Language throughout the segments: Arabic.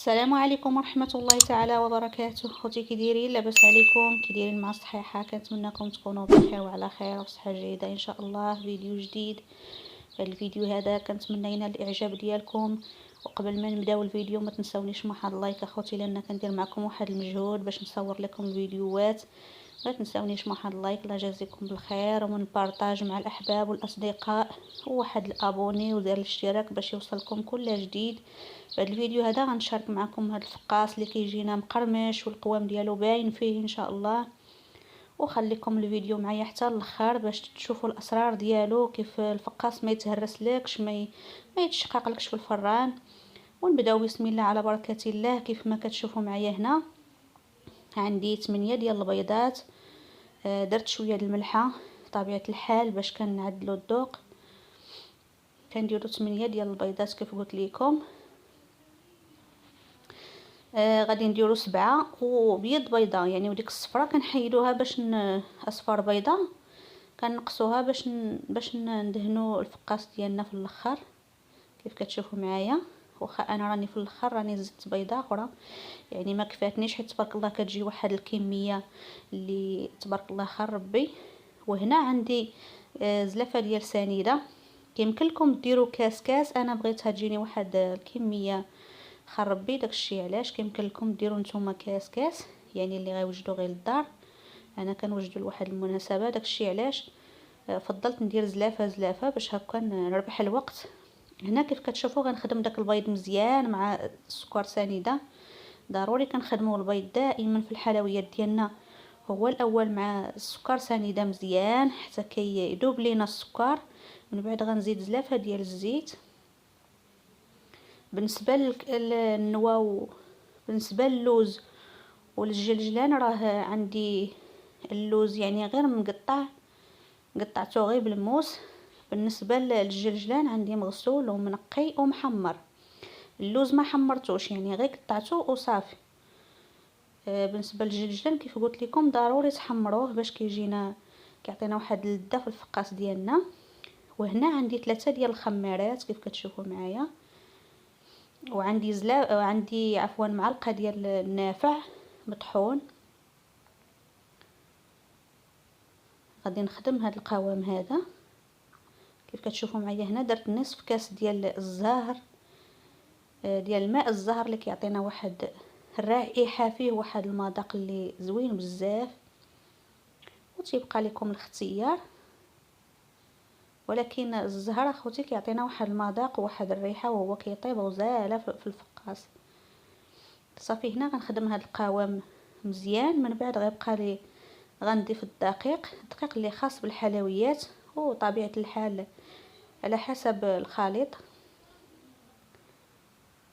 السلام عليكم ورحمة الله تعالى وبركاته. خوتي كي دايرين؟ لاباس عليكم؟ كي دايرين مع الصحيحة؟ كنتمنىكم تكونوا بخير وعلى خير وصحة جيدة ان شاء الله. فيديو جديد. هذا الفيديو هذا كنتمنى ينال الاعجاب ديالكم، وقبل ما نبداو الفيديو ما تنسونيش واحد اللايك اخوتي، لان كندير معكم واحد المجهود باش نصور لكم الفيديوهات. ما تنسونيش واحد اللايك، الله يجازيكم بالخير، ومن بارطاج مع الاحباب والاصدقاء، وواحد الابوني ودير الاشتراك باش يوصلكم كل جديد. بهذا الفيديو هذا غنشارك معكم هذا الفقاص اللي كيجينا مقرمش والقوام ديالو باين فيه ان شاء الله. وخليكم الفيديو معايا حتى الاخر باش تشوفوا الاسرار ديالو، كيف الفقاص ما يتهرسلكش، ما يتشققلكش في الفران. ونبداو بسم الله على بركه الله. كيف ما كتشوفوا معايا هنا عندي 8 ديال البيضات. درت شويه د الملحه طبيعه الحال باش كنعدلوا الذوق. كنديروا 8 ديال البيضات كيف قلت لكم. غادي نديرو 7 وبيض بيضه يعني، وديك الصفرة كنحيدوها باش اصفر بيضه كنقصوها باش ندهنوا الفقاص ديالنا في الاخر كيف كتشوفوا معايا. واخا انا راني في الاخر راني زدت بيضه اخرى يعني ما كفاتنيش، حيت تبارك الله كتجي واحد الكميه اللي تبارك الله خير ربي. وهنا عندي زلافه ديال سنيده. يمكن لكم ديروا كاس، انا بغيتها تجيني واحد الكميه خربي، داكشي علاش كيمكن لكم ديروا نتوما كاس يعني اللي غيوجدوا غير للدار. انا كنوجدوا لواحد المناسبه، داكشي علاش فضلت ندير زلافه باش هكا نربح الوقت. هنا كيف كتشوفوا غنخدم داك البيض مزيان مع السكر سنيده. ضروري كنخدموا البيض دائما في الحلويات ديالنا هو الاول مع السكر سنيده مزيان حتى كيذوب لينا السكر. من بعد غنزيد زلافه ديال الزيت. بالنسبه للنوا بالنسبه للوز والجلجلان راه عندي اللوز يعني غير قطعته غير بالموس. بالنسبه للجلجلان عندي مغسول ومنقي ومحمر. اللوز ما حمرتوش يعني غير قطعته وصافي. بالنسبه للجلجلان كيف قلت لكم ضروري تحمروه باش كيجينا كيعطينا واحد اللذه في الفقاس ديالنا. وهنا عندي 3 ديال الخمارات كيف كتشوفوا معايا. وعندي عفوا معلقه ديال النافع مطحون. غادي نخدم هذا القوام هذا كيف كتشوفوا معايا. هنا درت نصف كاس ديال الزهر ديال الماء الزهر اللي كيعطينا واحد الرائحه، فيه واحد المذاق اللي زوين بزاف. وتيبقى لكم الاختيار، ولكن الزهر اخوتي كيعطينا واحد المذاق وواحد الريحه وهو كيطيب غزاله في الفقاس. صافي هنا غنخدم هذا القوام مزيان. من بعد غيبقى لي غنضيف الدقيق اللي خاص بالحلويات وطبيعه الحال على حسب الخليط.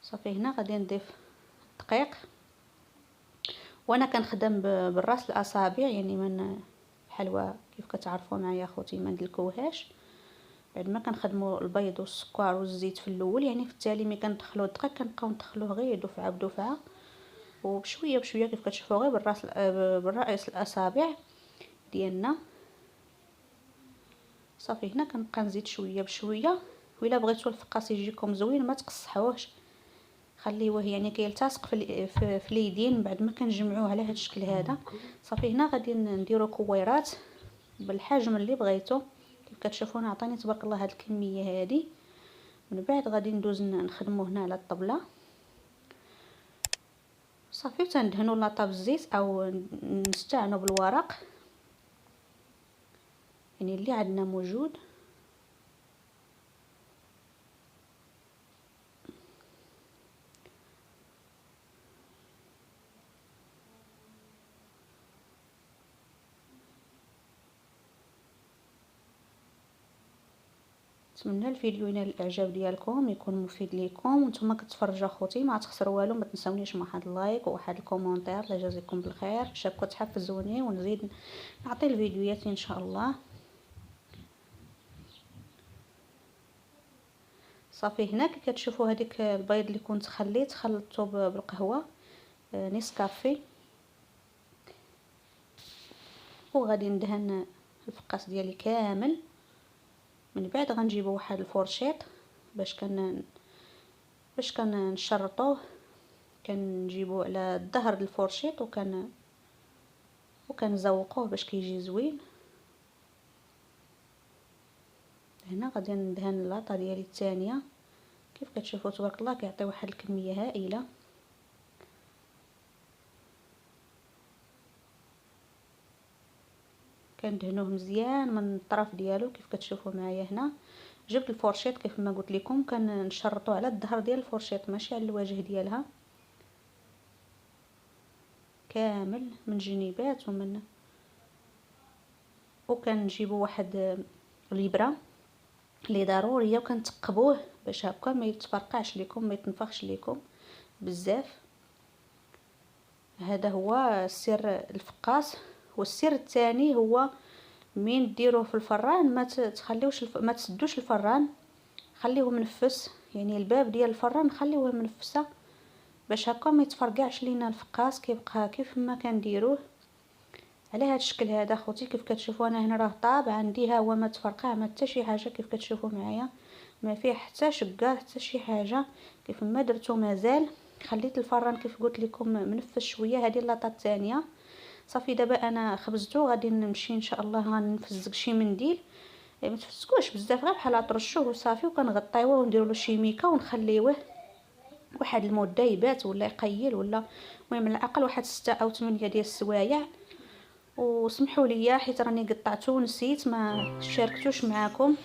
صافي هنا غادي نضيف الدقيق، وانا كنخدم بالراس الاصابع يعني من الحلوى كيف كتعرفوا معايا اخوتي ما ندلكوهاش. بعد ما كنخدموا البيض والسكر والزيت في الاول يعني، في التالي ملي كندخلوا الدقيق كنبقاو ندخلوه غير دفعه بدفعه وبشويه كيف كتشوفوا غير بالراس الاصابع ديالنا. صافي هنا كنبقى نزيد شويه بشويه. وإلا بغيتوا الفقاس يجيكم زوين ما تقصحوهش، خليوه يعني كيلتصق في اليدين بعد ما كنجمعوه على هذا الشكل هذا. صافي هنا غادي نديرو كويرات بالحجم اللي بغيتو كيف كتشوفون. عطاني تبارك الله هاد الكميه هذه. من بعد غادي ندوز نخدمو هنا على الطبله. صافي تندهنوا لاطا بالزيت او نستعنوا بالورق يعني اللي عندنا موجود. نتمنى الفيديو ينال الاعجاب ديالكم، يكون مفيد ليكم وانتم كتفرجوا اخوتي. ما تخسروا والو، ما تنسونيش واحد اللايك وواحد الكومونتير، الله يجازيكم بالخير باش هكا تحفزوني ونزيد نعطي الفيديوهات ان شاء الله. صافي هنا كي كتشوفوا هذيك البيض اللي كنت خلطته بالقهوه نيسكافي. وغادي ندهن الفقاس ديالي كامل. من بعد غنجيبوا واحد الفورشيط باش كنشرطوه كنجيبو على الظهر الفورشيط وكنزوقوه باش كيجي زوين. هنا غادي ندهن اللاطه ديالي الثانيه. كيف كتشوفوا تبارك الله كيعطي واحد الكميه هائله. كندهنوه مزيان من الطرف ديالو كيف كتشوفوا معايا. هنا جبت الفورشيط كيف ما قلت لكم كنشرطو على الظهر ديال الفورشيط ماشي على الواجه ديالها، كامل من جنيبات وكنجيبوا واحد الابره اللي ضروريه وكنتقبوه باش هكا ما يتفرقعش لكم ما يتنفخش لكم بزاف. هذا هو سر الفقاس. والسر الثاني هو من ديروه في الفران ما تسدوش الفران، خليوه منفس، يعني الباب ديال الفران خليوه منفسه باش هكا ما يتفرقعش لينا الفقاس، كيبقى كيف ما كنديروه على هذا الشكل هذا. خوتي كيف كتشوفوا انا هنا راه طاب عندي، ها هو ما تفرقع ما حتى شي حاجه كيف كتشوفوا معايا، ما فيه حتى شقار حتى شي حاجه. كيف ما درتو مازال خليت الفران كيف قلت لكم منفس شويه. هذه اللاطه الثانيه صافي. دابا انا خبزته غادي نمشي ان شاء الله غنفزق شي منديل، ما تفسكوش بزاف غير بحال طرشوه وصافي، وكنغطيوه ونديروا له شي ميكه ونخليوه واحد المده يبات ولا يقيل، ولا المهم على الاقل واحد 6 أو 8 ديال السوايع. وسمحوا لي حيت راني قطعته ونسيت ما شاركتوش معاكم.